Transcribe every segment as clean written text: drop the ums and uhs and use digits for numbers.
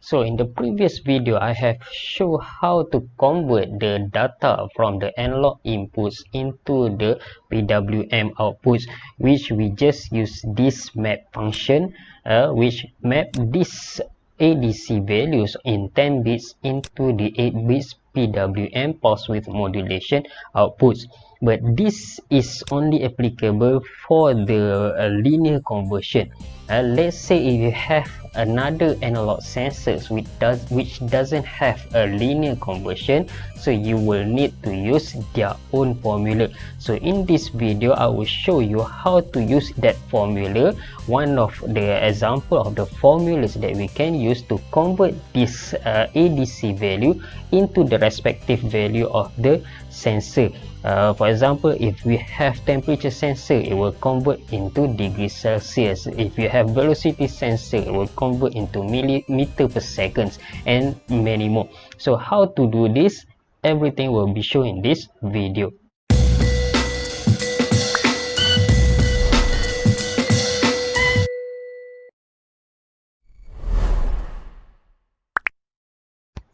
So in the previous video, I have shown how to convert the data from the analog inputs into the PWM outputs, which we just use this map function, which map this ADC values in 10 bits into the 8 bits PWM pulse width modulation outputs. But this is only applicable for the linear conversion. Let's say if you have another analog sensors which doesn't have a linear conversion, so you will need to use their own formula. So in this video, I will show you how to use that formula. One of the example of the formulas that we can use to convert this ADC value into the respective value of the sensor. For example, if we have temperature sensor, it will convert into degrees Celsius. If you have velocity sensor, it will convert into millimeter per seconds, and many more. So how to do this? Everything will be shown in this video.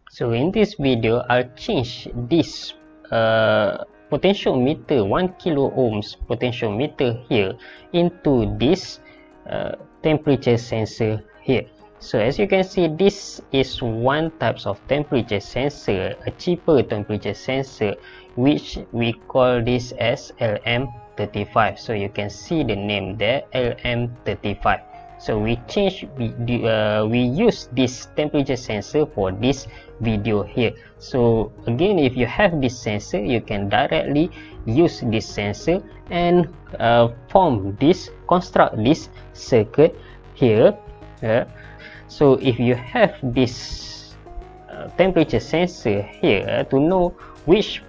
So in this video, I'll change this potentiometer 1 kilo ohms potentiometer here into this temperature sensor here. So as you can see, this is one types of temperature sensor, a cheaper temperature sensor, which we call this as LM35. So you can see the name there, LM35. So we use this temperature sensor for this video here. So again, if you have this sensor, you can directly use this sensor and construct this circuit here. So if you have this temperature sensor here, to know which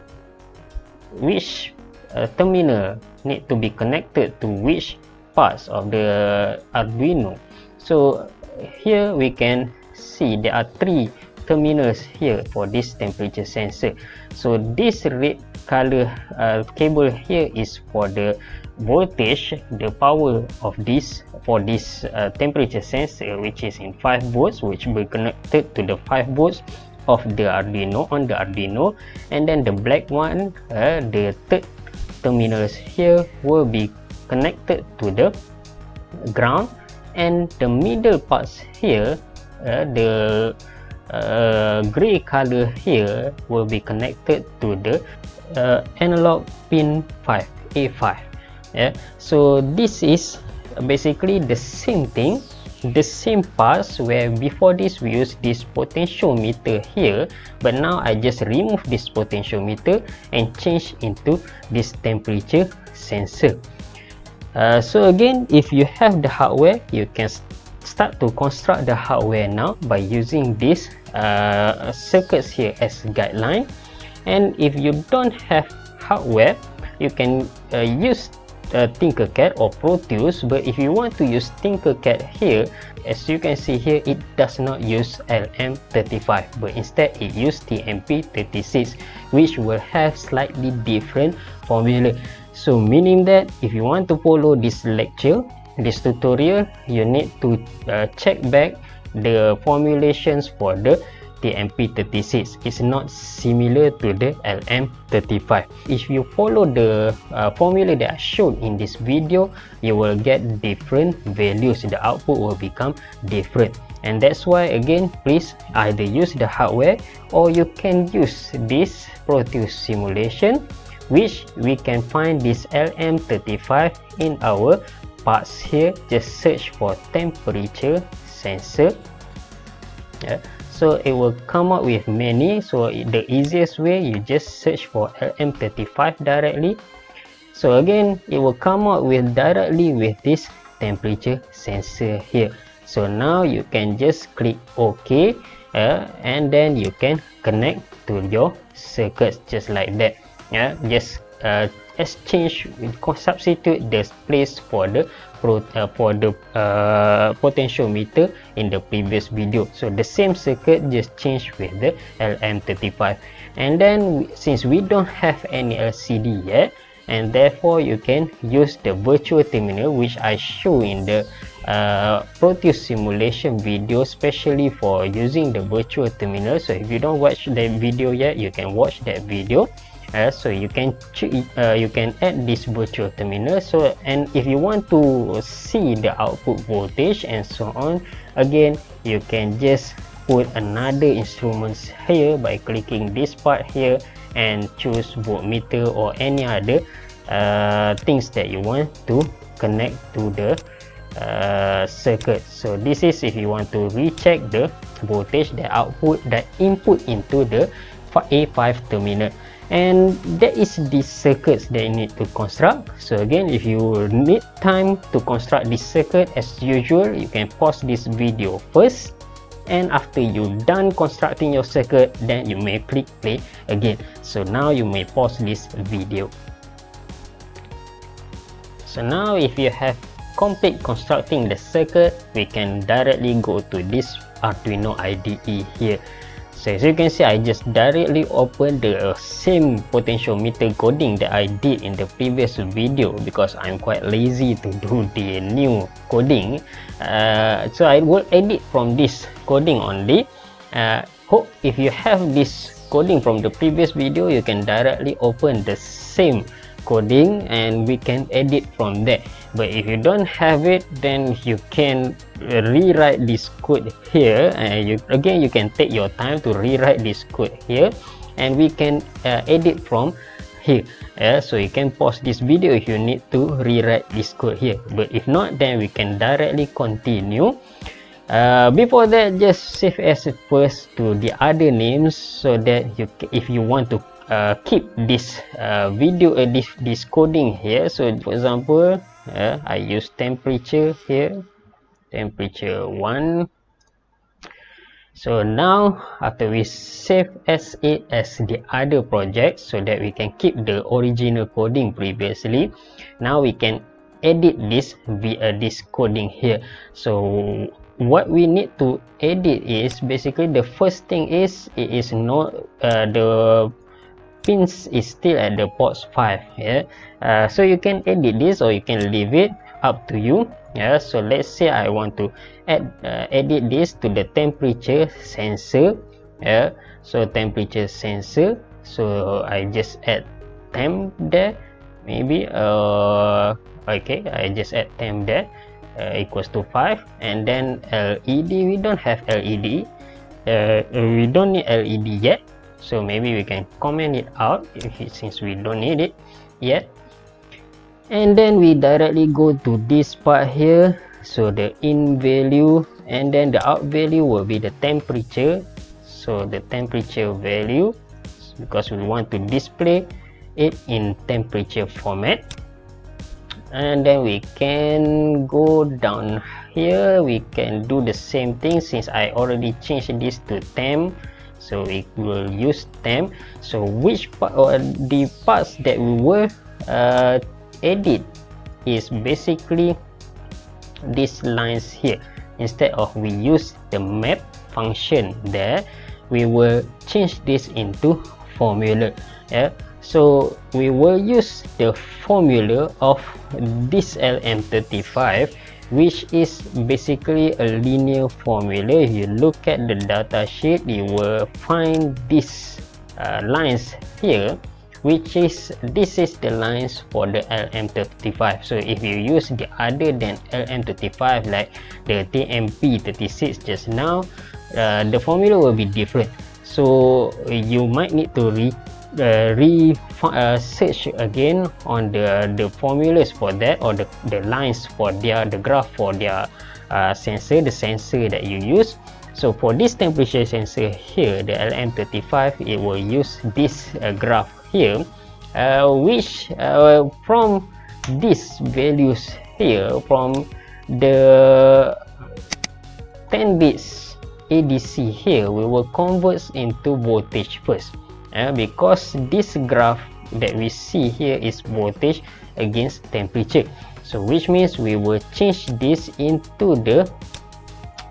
terminal need to be connected to which parts of the Arduino. So here we can see there are 3 terminals here for this temperature sensor. So this red color cable here is for the voltage, the power of this for this temperature sensor, which is in 5 volts, which will be connected to the 5 volts of the Arduino on the Arduino. And then the black one, the third terminals here will be connected to the ground, and the middle parts here, the gray color here will be connected to the analog pin 5 A5. So this is basically the same thing, the same parts, where before this we use this potentiometer here, but now I just remove this potentiometer and change into this temperature sensor. So again, if you have the hardware, you can start to construct the hardware now by using this circuits here as guideline. And if you don't have hardware, you can use Tinkercad or Pro Tools. But if you want to use Tinkercad here, as you can see here, it does not use LM35, but instead it uses TMP36, which will have slightly different formula. So meaning that if you want to follow this lecture, this tutorial, you need to check back the formulations for the TMP36. It's not similar to the LM35. If you follow the formula that I showed in this video, you will get different values. The output will become different, and that's why again, please either use the hardware or you can use this Pro Tools simulation, which we can find this LM35 in our parts here. Just search for temperature sensor. So it will come up with many. So the easiest way, you just search for LM35 directly. So again, it will come up with directly with this temperature sensor here. So now you can just click OK, and then you can connect to your circuits just like that. Just exchange, substitute the place for the potentiometer in the previous video. So the same circuit, just change with the LM35. And then since we don't have any LCD yet, and therefore you can use the virtual terminal, which I show in the produce simulation video especially for using the virtual terminal. So if you don't watch that video yet, you can watch that video. So you can add this virtual terminal. So, and if you want to see the output voltage and so on, again you can just put another instruments here by clicking this part here and choose voltmeter or any other things that you want to connect to the circuit. So this is if you want to recheck the voltage, the output, the input into the A5 terminal. And that is the circuits that you need to construct. So again, if you need time to construct this circuit, as usual, you can pause this video first, and after you done constructing your circuit, then you may click play again. So now you may pause this video. So now if you have complete constructing the circuit, we can directly go to this Arduino IDE here. So as you can see, I just directly open the same potentiometer coding that I did in the previous video because I'm quite lazy to do the new coding. So I will edit from this coding only. Hope if you have this coding from the previous video, you can directly open the same coding and we can edit from there. But if you don't have it, then you can rewrite this code here, and you can take your time to rewrite this code here, and we can edit from here. So you can pause this video if you need to rewrite this code here, but if not, then we can directly continue. Before that, just save as first to the other names, so that if you want to keep this video, this coding here. So for example, I use temperature here, temperature 1. So now after we save as it as the other project, so that we can keep the original coding previously, now we can edit this via this coding here. So what we need to edit is basically, the first thing is, it is not the pins is still at the ports 5. So you can edit this or you can leave it, up to you. So let's say I want to edit this to the temperature sensor. So temperature sensor, so I just add temp there, maybe okay, I just add temp there, equals to 5. And then LED, we don't have LED, we don't need LED yet, so maybe we can comment it out since we don't need it yet. And then we directly go to this part here, so the in value, and then the out value will be the temperature. So the temperature value, because we want to display it in temperature format. And then we can go down here, we can do the same thing since I already changed this to temp, so we will use temp. So which part, or the parts that we will edit, is basically these lines here. Instead of we use the map function there, we will change this into formula. So we will use the formula of this LM35, which is basically a linear formula. If you look at the data sheet, you will find these lines here, which is, this is the lines for the LM35. So if you use the other than LM35 like the TMP36 just now, the formula will be different. So you might need to search again on the formulas for that, or the lines for the graph for their sensor, the sensor that you use. So for this temperature sensor here, the LM35, it will use this graph here, which from these values here, from the 10 bits ADC here, we will convert into voltage first, because this graph that we see here is voltage against temperature. So which means we will change this into the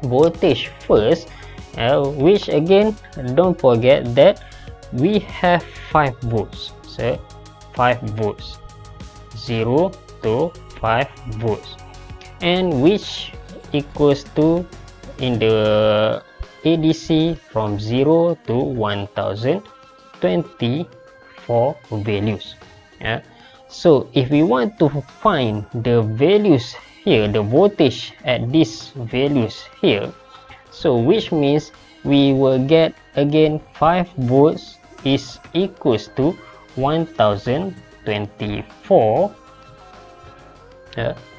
voltage first, which again, don't forget that we have 5 volts. So 5 volts, 0 to 5 volts, and which equals to in the ADC from 0 to 1024 values. So if we want to find the values here, the voltage at these values here, so which means we will get again 5 volts is equals to 1024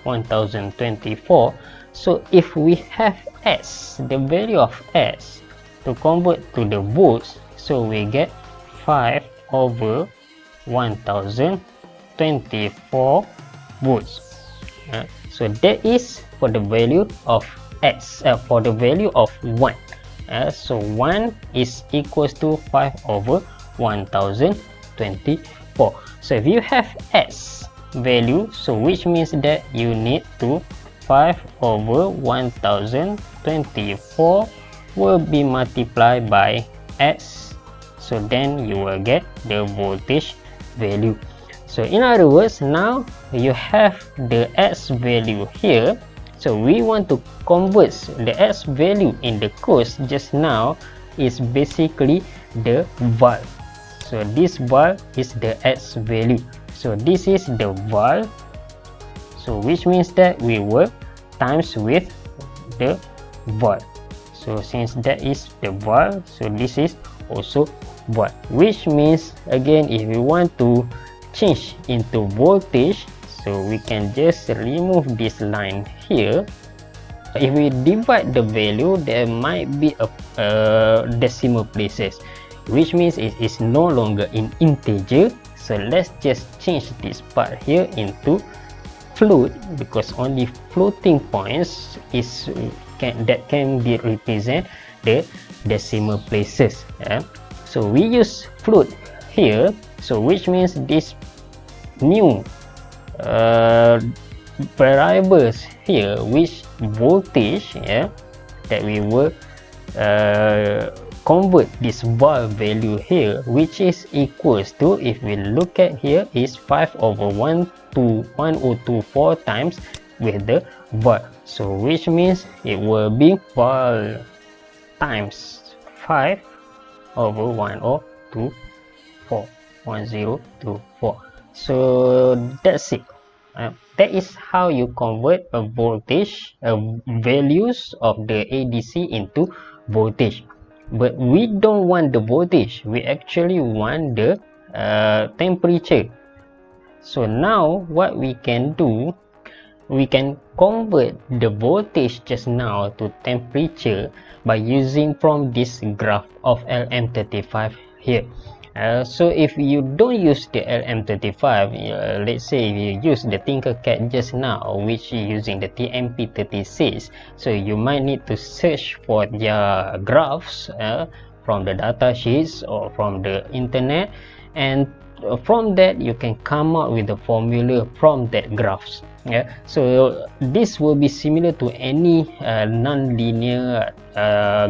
1024. So if we have S, the value of S to convert to the volts, so we get 5 over 1024 volts. So that is for the value of S, for the value of 1. So 1 is equals to 5 over 1024. So if you have S value, so which means that you need to 5 over 1024 will be multiplied by S, so then you will get the voltage value. So in other words, now you have the S value here. So we want to convert the S value in the course just now is basically the valve. So this valve is the S value. So this is the valve. So which means that we will times with the valve. So since that is the valve, so this is also valve. Which means again, if we want to change into voltage, so we can just remove this line here. If we divide the value, there might be a decimal places, which means it is no longer in integer. So let's just change this part here into float, because only floating points is that can be represent the decimal places. So we use float here, so which means this new variables here, which voltage that we will convert this valve value here, which is equals to, if we look at here, is 5 over 1024 times with the valve. So which means it will be valve times 5 over 1024. So that's it. That is how you convert a voltage, values of the ADC into voltage. But we don't want the voltage, we actually want the temperature. So now what we can do, we can convert the voltage just now to temperature by using from this graph of LM35 here. So if you don't use the LM35, let's say you use the Tinkercad just now, which is using the TMP36, so you might need to search for their graphs from the data sheets or from the internet, and from that you can come up with the formula from that graphs. So this will be similar to any non-linear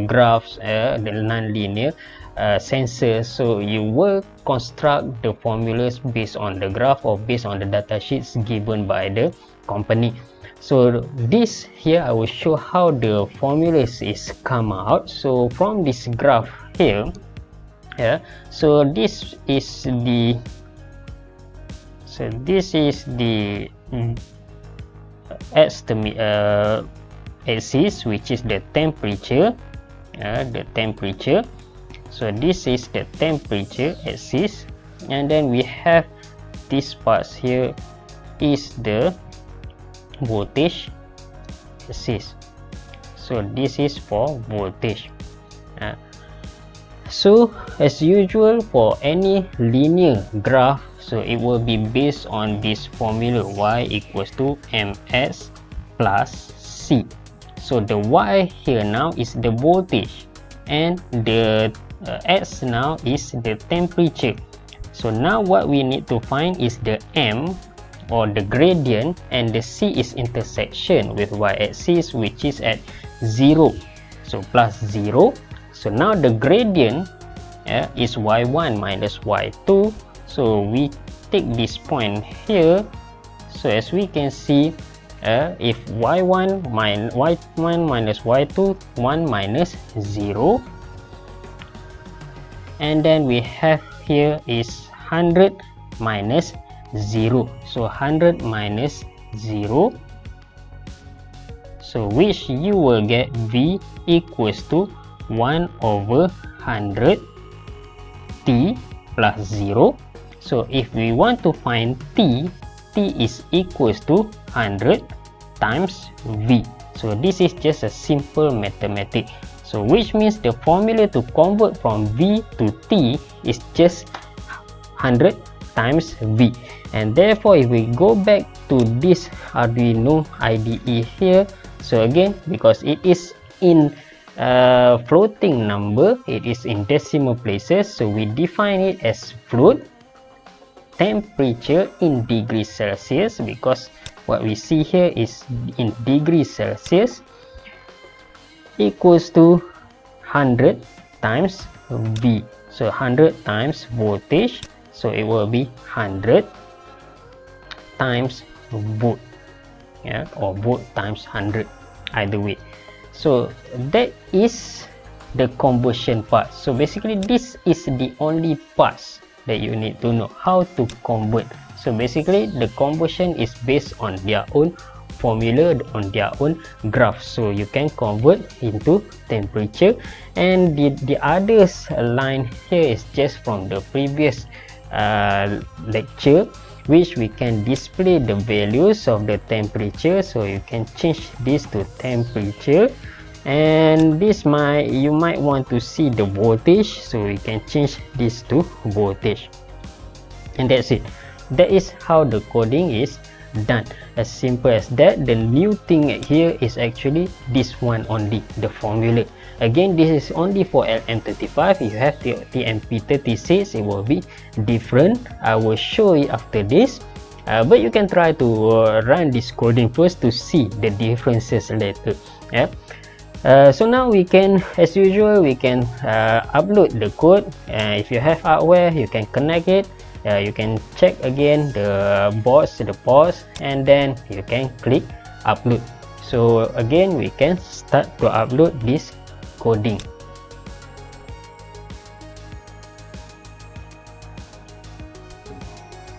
graphs, the non-linear sensors. So you will construct the formulas based on the graph or based on the data sheets given by the company. So this here I will show how the formulas is come out. So from this graph here, so this is the estimate axis, which is the temperature, so this is the temperature axis, and then we have this parts here is the voltage axis. So this is for voltage. So as usual for any linear graph, so it will be based on this formula, y equals to ms plus c. So the y here now is the voltage, and the s now is the temperature. So now what we need to find is the m, or the gradient, and the c is intersection with y-axis, which is at 0, so plus 0. So now the gradient is y1 minus y2. So we take this point here. So as we can see, if y1 minus y2, 1 minus 0, and then we have here is 100 minus 0, so 100 minus 0, so which you will get v equals to 1 over 100 t plus 0. So if we want to find t is equals to 100 times v. So this is just a simple mathematics. So which means the formula to convert from v to t is just 100 times v. And therefore if we go back to this Arduino IDE here, so again, because it is in floating number, it is in decimal places, so we define it as float temperature in degrees Celsius, because what we see here is in degrees Celsius, equals to 100 times V. So 100 times voltage, so it will be 100 times volt, yeah, or volt times 100, either way. So that is the conversion part. So basically this is the only parts that you need to know how to convert. So basically the conversion is based on their own formula, on their own graph, so you can convert into temperature. And the others line here is just from the previous lecture, which we can display the values of the temperature. So you can change this to temperature, and this you might want to see the voltage, so we can change this to voltage, and that's it. That is how the coding is done, as simple as that. The new thing here is actually this one only, the formula. Again, this is only for LM35. If you have the TMP36, it will be different. I will show it after this, but you can try to run this coding first to see the differences later. Yeah. So now we can, as usual, we can upload the code. If you have hardware, you can connect it. You can check again the ports, and then you can click upload. So again, we can start to upload this coding.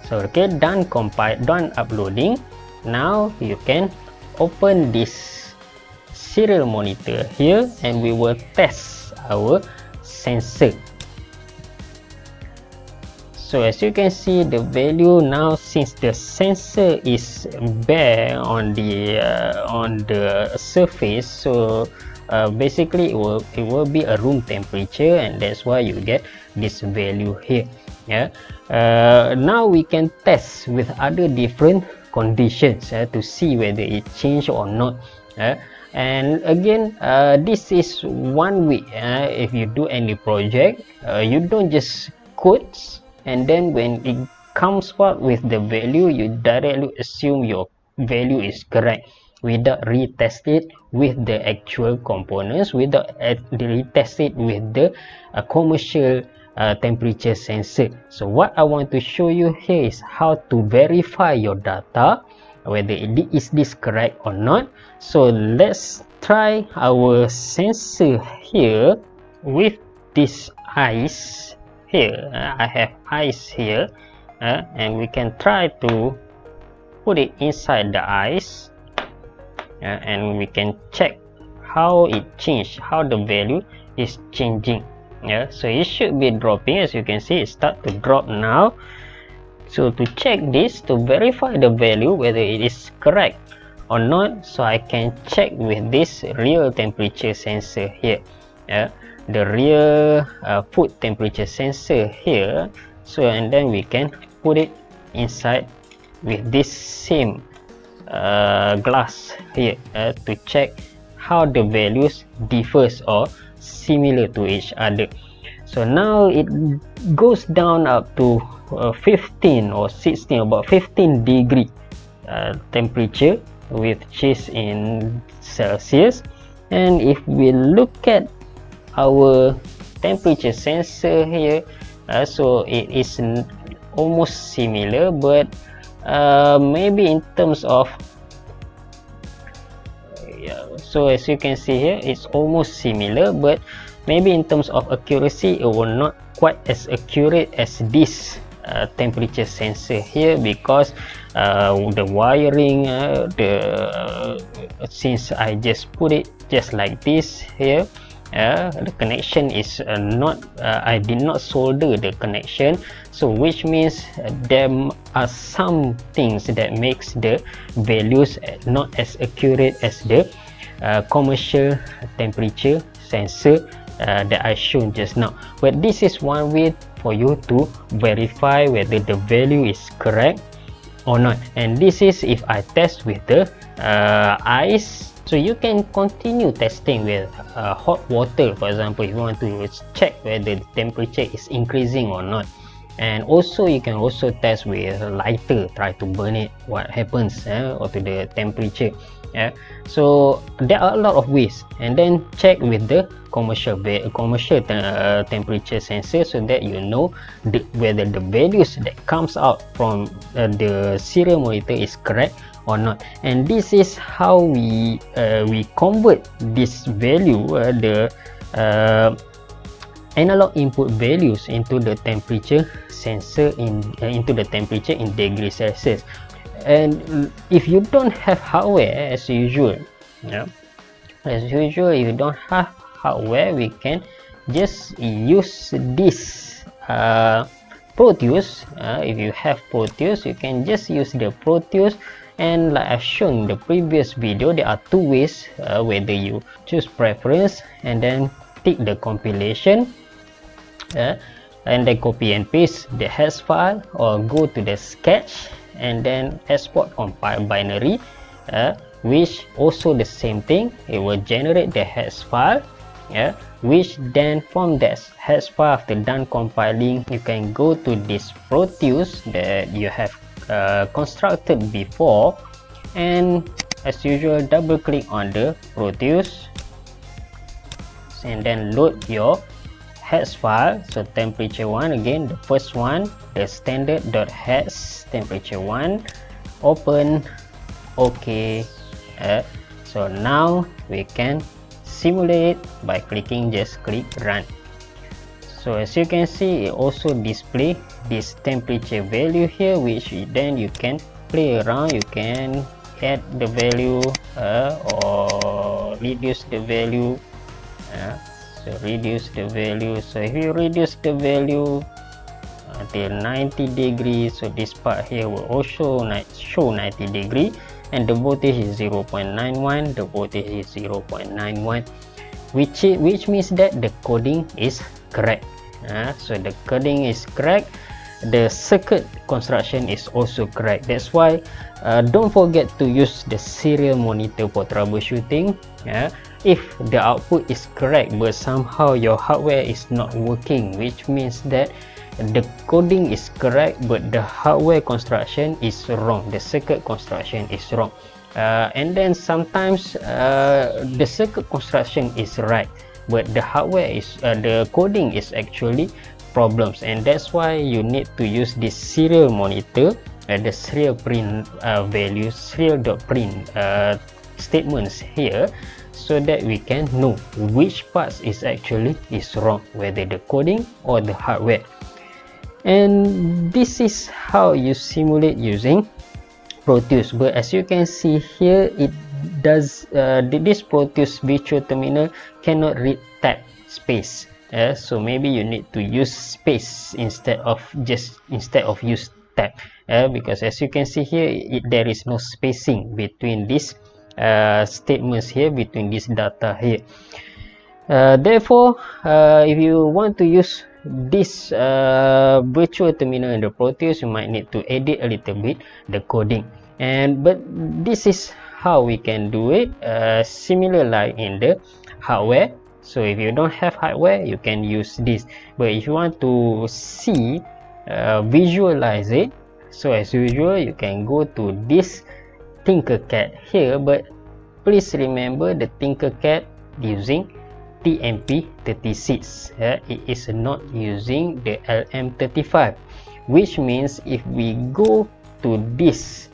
So okay, done uploading. Now you can open this serial monitor here, and we will test our sensor. So as you can see, the value now, since the sensor is bare on the surface, so basically it will be a room temperature, and that's why you get this value here. Yeah. Now we can test with other different conditions to see whether it changed or not. And again, this is one way. If you do any project, you don't just code, and then when it comes out with the value, you directly assume your value is correct without retest it with the actual components, without retest it with the commercial temperature sensor. So what I want to show you here is how to verify your data, whether is this correct or not. So let's try our sensor here with this ice here. I have ice here, and we can try to put it inside the ice, and we can check how it changed, how the value is changing. Yeah, so it should be dropping. As you can see, it start to drop now. So to check this, to verify the value whether it is correct or not, so I can check with this real temperature sensor here, the real food temperature sensor here. So and then we can put it inside with this same glass here to check how the values differs or similar to each other. So now it goes down up to 15 or 16, about 15 degree temperature, which is in Celsius. And if we look at our temperature sensor here, so it is almost similar, but maybe in terms of So as you can see here, it's almost similar, but maybe in terms of accuracy it will not quite as accurate as this temperature sensor here, because the wiring, since I just put it just like this here, the connection is not, I did not solder the connection, so which means there are some things that makes the values not as accurate as the commercial temperature sensor that I shown just now. But this is one way for you to verify whether the value is correct or not, and this is if I test with the ice. So you can continue testing with hot water, for example, if you want to check whether the temperature is increasing or not. And also you can also test with lighter, try to burn it, what happens or to the temperature. So there are a lot of ways, and then check with the commercial temperature sensor, so that you know whether the values that comes out from the serial monitor is correct or not. And this is how we convert this value, the analog input values into the temperature sensor into the temperature in degrees Celsius. And if you don't have hardware, as usual, if you don't have hardware, we can just use this Proteus. If you have Proteus, you can just use the Proteus. And like I've shown in the previous video, there are two ways, whether you choose preference and then tick the compilation, and then copy and paste the hex file, or go to the sketch and then export compile binary, which also the same thing, it will generate the hex file, which then from that hex file, after done compiling, you can go to this Proteus that you have constructed before, and as usual double click on the Proteus and then load your hex file. So temperature 1, again the first one, the standard.hex temperature 1, open, okay. So now we can simulate by clicking, just click run. So as you can see, it also display this temperature value here, which then you can play around. You can add the value or reduce the value. So reduce the value. So if you reduce the value until 90 degrees, so this part here will also show 90 degrees, and the voltage is 0.91. The voltage is 0.91, which means that the coding is correct. So the coding is correct, the circuit construction is also correct. That's why don't forget to use the serial monitor for troubleshooting. If the output is correct but somehow your hardware is not working, which means that the coding is correct but the hardware construction is wrong, the circuit construction is wrong. And then sometimes the circuit construction is right, but the hardware is the coding is actually problems, and that's why you need to use this serial monitor, the serial print values, serial.print statements here, so that we can know which parts is actually wrong, whether the coding or the hardware. And this is how you simulate using Proteus. But as you can see here, it does this Proteus virtual terminal cannot read tab space, so maybe you need to use space instead of use tab, because as you can see here, there is no spacing between these statements here, between this data here. Therefore, if you want to use this virtual terminal in the Proteus, you might need to edit a little bit the coding, but this is how we can do it, similar like in the hardware. So if you don't have hardware, you can use this, but if you want to see visualize it, so as usual you can go to this Tinkercad here, but please remember the Tinkercad using TMP36, it is not using the LM35, which means if we go to this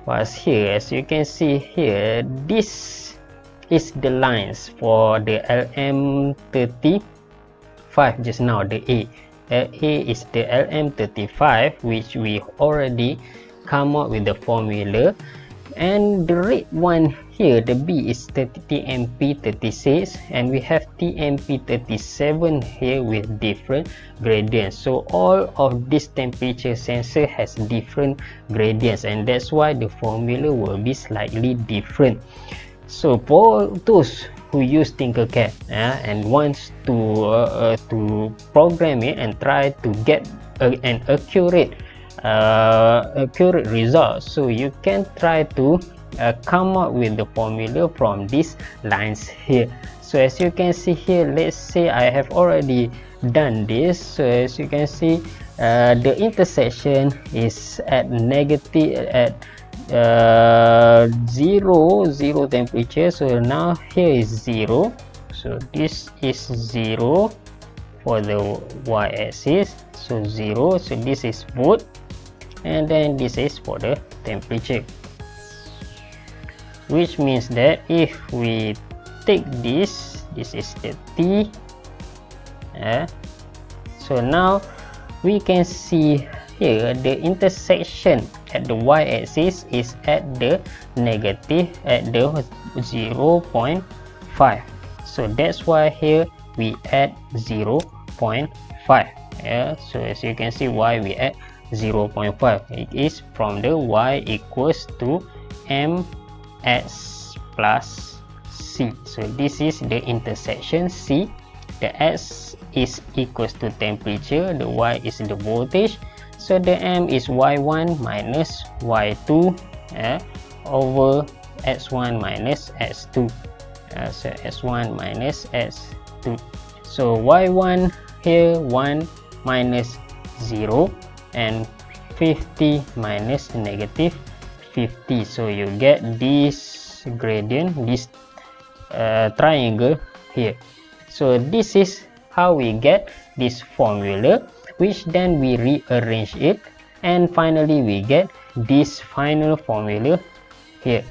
was here, as you can see here, this is the lines for the LM35 just now, the A. A is the LM35, which we already come up with the formula, and the red one here, the B, is TMP36, and we have TMP37 here with different gradients. So all of this temperature sensor has different gradients, and that's why the formula will be slightly different. So for those who use Tinkercad and wants to program it and try to get an accurate result, so you can try to come up with the formula from these lines here. So as you can see here, let's say I have already done this. So as you can see, the intersection is at negative at 0 temperature. So now here is 0, so this is 0 for the y-axis, so 0, so this is volt, and then this is for the temperature, which means that if we take this is the T, so now we can see here the intersection at the y-axis is at the negative at the 0.5. So that's why here we add 0.5. So as you can see, why we add 0.5, it is from the y equals to mx plus c. So this is the intersection C. The x is equals to temperature, the y is the voltage, so the m is y1 minus y2 over x1 minus x2. So x1 minus x2, so y1 here 1 minus 0 and 50 minus negative 50. So you get this gradient, this triangle here. So this is how we get this formula, which then we rearrange it, and finally we get this final formula here.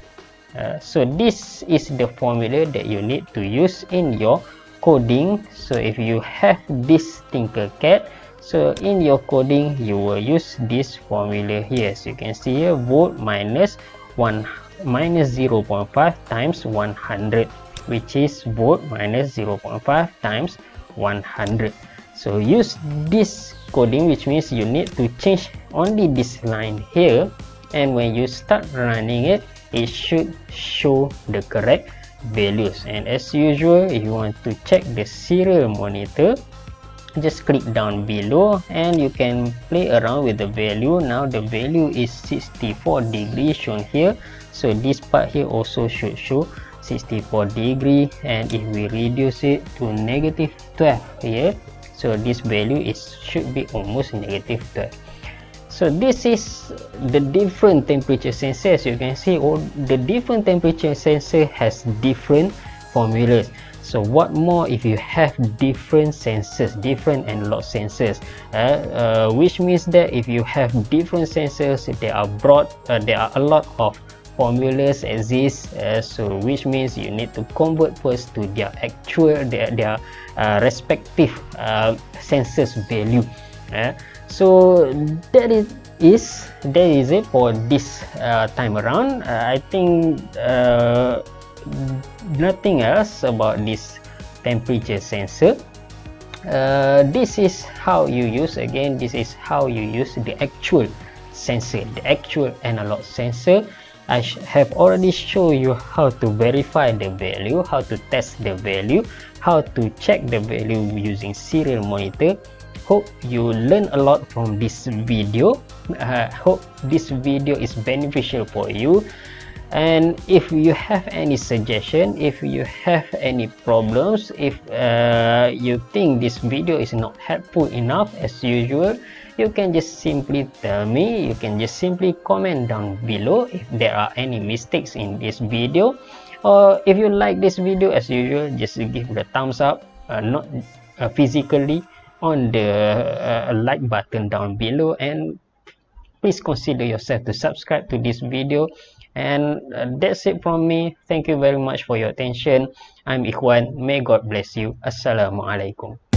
So this is the formula that you need to use in your coding. So if you have this Tinkercad, so in your coding you will use this formula here. As you can see here, volt minus 0.5 times 100, which is volt minus 0.5 times 100. So use this coding, which means you need to change only this line here, and when you start running it, it should show the correct values. And as usual, if you want to check the serial monitor, just click down below and you can play around with the value. Now the value is 64 degrees shown here, so this part here also should show 64 degree, and if we reduce it to negative 12 here, so this value should be almost negative 12. So this is the different temperature sensor. As you can see, all the different temperature sensor has different formulas. So what more if you have different sensors, different analog sensors, which means that if you have different sensors, there are a lot of formulas exist, so which means you need to convert first to their actual their respective sensors value. So that is it for this time around. I think nothing else about this temperature sensor. This is how you use, again, this is how you use the actual sensor, the actual analog sensor. I have already shown you how to verify the value, how to test the value, how to check the value using serial monitor. Hope you learn a lot from this video. Hope this video is beneficial for you. And if you have any suggestion, if you have any problems, if you think this video is not helpful enough, as usual, you can just simply tell me. You can just simply comment down below if there are any mistakes in this video, or if you like this video, as usual, just give the thumbs up, not physically, on the like button down below, and please consider yourself to subscribe to this video And that's it from me. Thank you very much for your attention. I'm Ikhwan. May God bless you. Assalamualaikum.